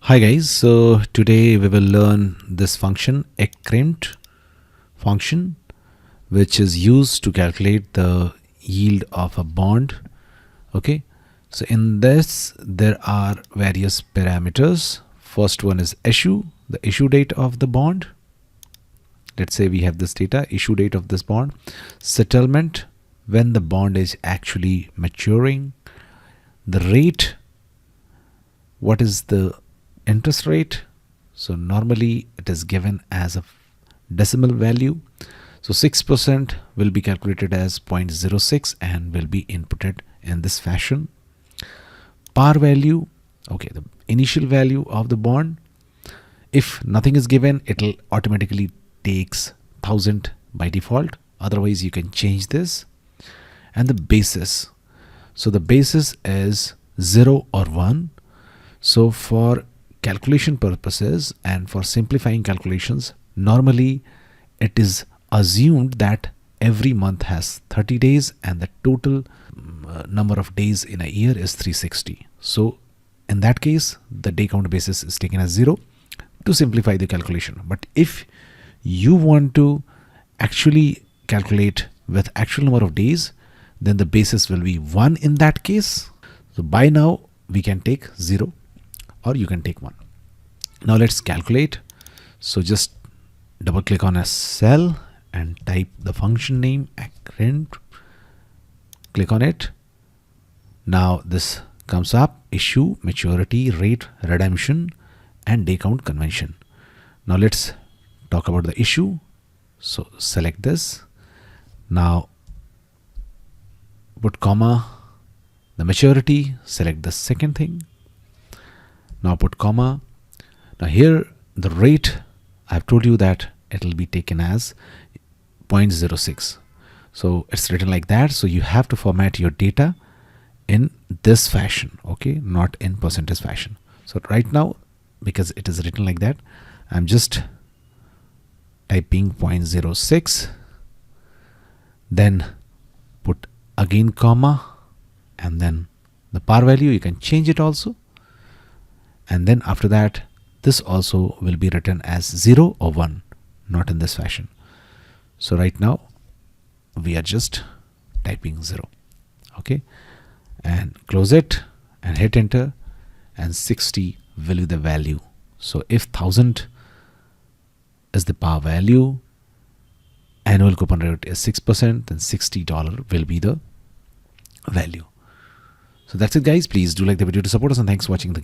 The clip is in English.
Hi guys, so today we will learn this function ACCRINT function, which is used to calculate the yield of a bond. Okay, so in this there are various parameters. First one is issue, the issue date of the bond. Let's say we have this data, issue date of this bond. Settlement, when the bond is actually maturing. The rate, what is the interest rate. So normally it is given as a decimal value. So 6% will be calculated as 0.06 and will be inputted in this fashion. Par value, okay, the initial value of the bond. If nothing is given, it will automatically takes 1000 by default. Otherwise you can change this. And the basis, so the basis is 0 or 1. So for calculation purposes and for simplifying calculations, normally it is assumed that every month has 30 days and the total number of days in a year is 360. So in that case, the day count basis is taken as 0 to simplify the calculation. But if you want to actually calculate with actual number of days, then the basis will be 1 in that case. So by now we can take 0 or you can take 1. Now let's calculate. So just double click on a cell and type the function name ACCRINT. Click on it. Now this comes up: issue, maturity, rate, redemption, and day count convention. Now let's talk about the issue. So select this. Now put comma. The maturity, select the second thing. Now put comma. Now here the rate, I've told you that it will be taken as 0.06. So it's written like that. So you have to format your data in this fashion, okay, not in percentage fashion. So right now, because it is written like that, I'm just typing 0.06, then put again comma, and then the par value, you can change it also. And then after that, this also will be written as 0 or 1, not in this fashion. So right now we are just typing 0, okay, and close it and hit enter, and 60 will be the value. So if 1000 is the par value, annual coupon rate is 6%, then $60 will be the value. So that's it guys. Please do like the video to support us, and thanks for watching the game.